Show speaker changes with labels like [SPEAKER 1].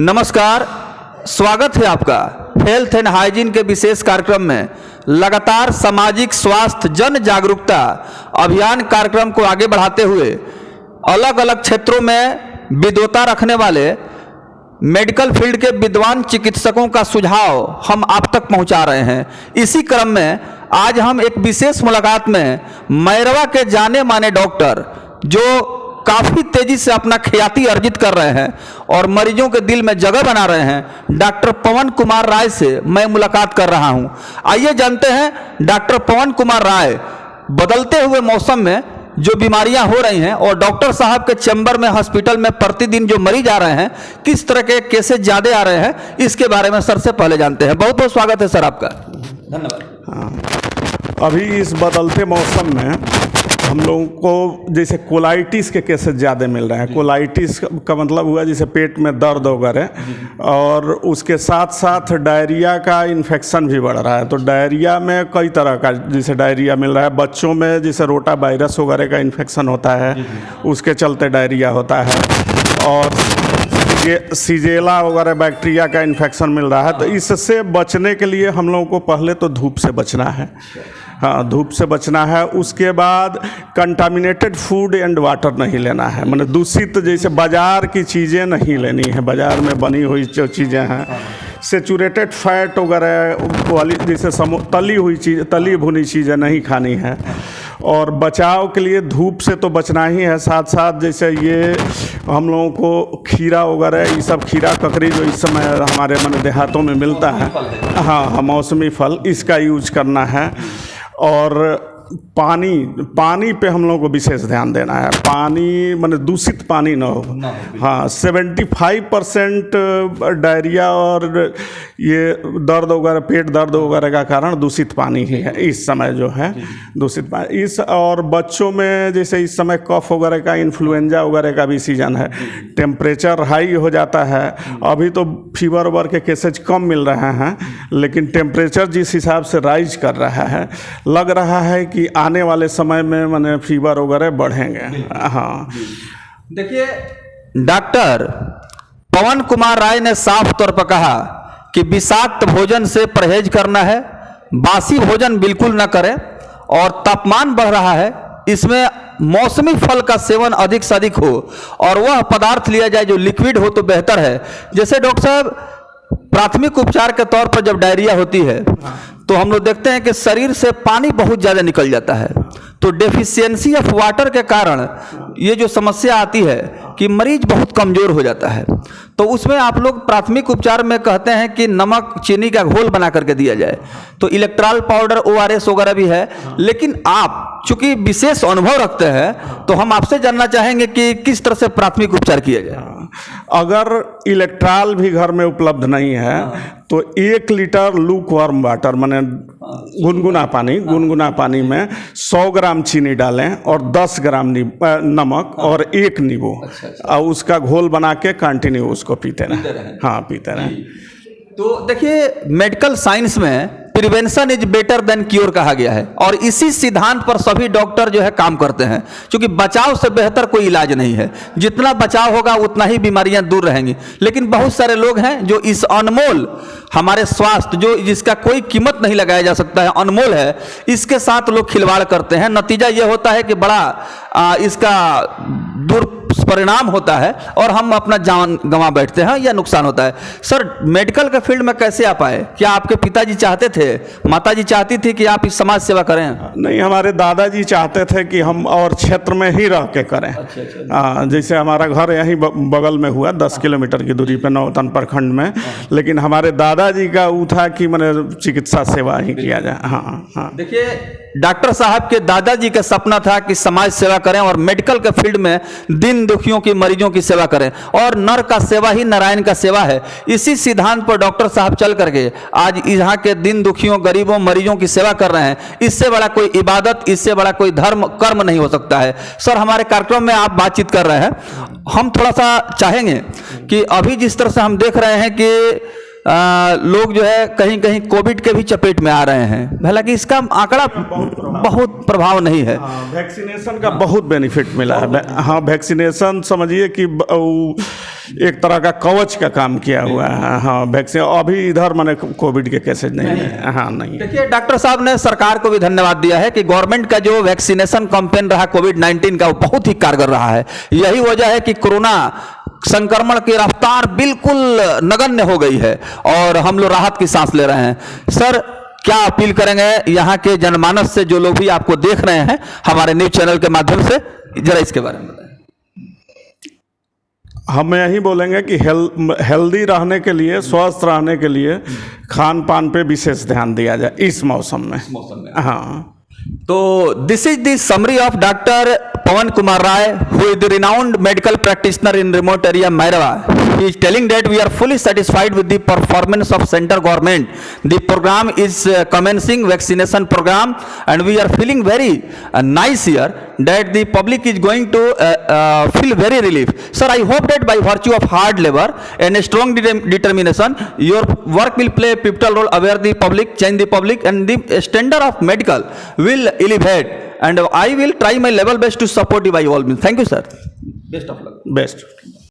[SPEAKER 1] नमस्कार, स्वागत है आपका हेल्थ एंड हाइजीन के विशेष कार्यक्रम में। लगातार सामाजिक स्वास्थ्य जन जागरूकता अभियान कार्यक्रम को आगे बढ़ाते हुए अलग अलग क्षेत्रों में विद्वता रखने वाले मेडिकल फील्ड के विद्वान चिकित्सकों का सुझाव हम आप तक पहुंचा रहे हैं। इसी क्रम में आज हम एक विशेष मुलाकात में मैरवा के जाने माने डॉक्टर जो काफ़ी तेजी से अपना ख्याति अर्जित कर रहे हैं और मरीजों के दिल में जगह बना रहे हैं, डॉक्टर पवन कुमार राय से मैं मुलाकात कर रहा हूं। आइए जानते हैं डॉक्टर पवन कुमार राय बदलते हुए मौसम में जो बीमारियां हो रही हैं और डॉक्टर साहब के चैम्बर में हॉस्पिटल में प्रतिदिन जो मरीज आ रहे हैं, किस तरह के केसेस ज़्यादा आ रहे हैं, इसके बारे में सर से पहले जानते हैं। बहुत बहुत स्वागत है सर आपका।
[SPEAKER 2] धन्यवाद। अभी इस बदलते मौसम में हम लोगों को जैसे कोलाइटिस के केसेस ज़्यादा मिल रहे हैं। कोलाइटिस का मतलब हुआ जैसे पेट में दर्द वगैरह, और उसके साथ साथ डायरिया का इन्फेक्शन भी बढ़ रहा है। तो डायरिया में कई तरह का जैसे डायरिया मिल रहा है। बच्चों में जैसे रोटा वायरस वगैरह का इन्फेक्शन होता है, उसके चलते डायरिया होता है, और ये सीजेला वगैरह बैक्टीरिया का इन्फेक्शन मिल रहा है। तो इससे बचने के लिए हम लोगों को पहले तो धूप से बचना है। हाँ, धूप से बचना है। उसके बाद कंटामिनेटेड फूड एंड वाटर नहीं लेना है, मतलब दूषित जैसे बाज़ार की चीज़ें नहीं लेनी है। बाज़ार में बनी हुई जो चीज़ें हैं, सेचुरेटेड फैट वगैरह वाली जैसे तली हुई चीज़, तली भुनी चीज़ें नहीं खानी है। और बचाव के लिए धूप से तो बचना ही है। साथ साथ जैसे ये हम लोगों को खीरा वगैरह, ये सब खीरा ककड़ी जो इस समय हमारे मन देहातों में मिलता है, हाँ, मौसमी फल, इसका यूज करना है। और पानी पे हम लोगों को विशेष ध्यान देना है। पानी मतलब दूषित पानी ना हो। हाँ, 75% डायरिया और ये दर्द वगैरह, पेट दर्द वगैरह का कारण दूषित पानी ही है इस समय जो है, दूषित पानी। इस और बच्चों में जैसे इस समय कफ वगैरह का, इन्फ्लुएंजा वगैरह का भी सीजन है। टेम्परेचर हाई हो जाता है। अभी तो फीवर वगैरह के केसेज कम मिल रहे हैं, लेकिन टेम्परेचर जिस हिसाब से राइज कर रहा है, लग रहा है कि आने वाले समय में माने फीवर वगैरह बढ़ेंगे। हाँ,
[SPEAKER 1] देखिए डॉक्टर पवन कुमार राय ने साफ तौर पर कहा कि विषाक्त भोजन से परहेज करना है, बासी भोजन बिल्कुल न करें, और तापमान बढ़ रहा है, इसमें मौसमी फल का सेवन अधिक से अधिक हो और वह पदार्थ लिया जाए जो लिक्विड हो तो बेहतर है। जैसे डॉक्टर साहब, प्राथमिक उपचार के तौर पर जब डायरिया होती है तो हम लोग देखते हैं कि शरीर से पानी बहुत ज़्यादा निकल जाता है। तो डेफिशिएंसी ऑफ वाटर के कारण ये जो समस्या आती है कि मरीज बहुत कमज़ोर हो जाता है। तो उसमें आप लोग प्राथमिक उपचार में कहते हैं कि नमक चीनी का घोल बना करके दिया जाए। तो इलेक्ट्रॉल पाउडर, ORS वगैरह भी है। लेकिन आप चूंकि विशेष अनुभव रखते हैं तो हम आपसे जानना चाहेंगे कि किस तरह से प्राथमिक उपचार किया जाए।
[SPEAKER 2] अगर इलेक्ट्रॉल भी घर में उपलब्ध नहीं है तो 1 लीटर लूक वार्म वाटर, माने गुनगुना पानी में 100 ग्राम चीनी डालें और 10 ग्राम नमक और 1 नींबू, और उसका घोल बना के कंटिन्यू उसको पीते रहें। हाँ, पीते रहें।
[SPEAKER 1] तो देखिए, मेडिकल साइंस में prevention is better than cure कहा गया है, और इसी सिद्धांत पर सभी डॉक्टर जो है काम करते हैं, क्योंकि बचाव से बेहतर कोई इलाज नहीं है। जितना बचाव होगा उतना ही बीमारियां दूर रहेंगी। लेकिन बहुत सारे लोग हैं जो इस अनमोल हमारे स्वास्थ्य, जो जिसका कोई कीमत नहीं लगाया जा सकता है, अनमोल है, इसके साथ लोग खिलवाड़ करते हैं। नतीजा ये होता है कि बड़ा इसका दुष्परिणाम होता है और हम अपना जान गंवा बैठते हैं या नुकसान होता है। सर, मेडिकल के फील्ड में कैसे आप आए? क्या आपके पिताजी चाहते थे, माताजी चाहती थी कि आप इस समाज सेवा करें?
[SPEAKER 2] नहीं, हमारे दादाजी चाहते थे कि हम और क्षेत्र में ही रह के करें। अच्छा। जैसे हमारा घर यहीं बगल में हुआ, 10 किलोमीटर की दूरी पे नौतन प्रखंड में। लेकिन हमारे दादाजी का वो था कि मैंने चिकित्सा सेवा ही किया जाए। हाँ।
[SPEAKER 1] देखिए, डॉक्टर साहब के दादाजी का सपना था कि समाज सेवा करें और मेडिकल के फील्ड में दीन दुखियों की, मरीजों की सेवा करें, और नर का सेवा ही नारायण का सेवा है। इसी सिद्धांत पर डॉक्टर साहब चल करके आज यहाँ के दीन दुखियों, गरीबों, मरीजों की सेवा कर रहे हैं। इससे बड़ा कोई इबादत, इससे बड़ा कोई धर्म कर्म नहीं हो सकता है। सर, हमारे कार्यक्रम में आप बातचीत कर रहे हैं, हम थोड़ा सा चाहेंगे कि अभी जिस तरह से हम देख रहे हैं कि लोग जो है कहीं कहीं कोविड के भी चपेट में आ रहे हैं, हालांकि इसका आंकड़ा बहुत प्रभाव नहीं है।
[SPEAKER 2] वैक्सीनेशन का बहुत बेनिफिट मिला है। हाँ, वैक्सीनेशन समझिए कि एक तरह का कवच का काम किया हुआ है। हाँ, वैक्सीन अभी इधर माने कोविड के केसेज नहीं है। हाँ, नहीं।
[SPEAKER 1] देखिए, डॉक्टर साहब ने सरकार को भी धन्यवाद दिया है कि गवर्नमेंट का जो वैक्सीनेशन कैंपेन रहा कोविड-19 का, वो बहुत ही कारगर रहा है। यही वजह है कि कोरोना संक्रमण की रफ्तार बिल्कुल नगण्य हो गई है और हम लोग राहत की सांस ले रहे हैं। सर, क्या अपील करेंगे यहाँ के जनमानस से, जो लोग भी आपको देख रहे हैं हमारे न्यूज चैनल के माध्यम से, जरा इसके बारे में बताएं।
[SPEAKER 2] हम यही बोलेंगे कि हेल्दी रहने के लिए, स्वस्थ रहने के लिए खान पान पे विशेष ध्यान दिया जाए इस मौसम में। हाँ,
[SPEAKER 1] तो this is the summary of doctor Pawan Kumar Rai, who is the renowned medical practitioner in remote area Mairava. He is telling that we are fully satisfied with the performance of center government. The program is commencing vaccination program, and we are feeling very nice here that the public is going to feel very relief. Sir, I hope that by virtue of hard labor and strong determination, your work will play a pivotal role, aware the public, change the public, and the standard of medical will elevate. And I will try my level best to support you by all means. Thank you, sir. Best of luck.
[SPEAKER 2] Best.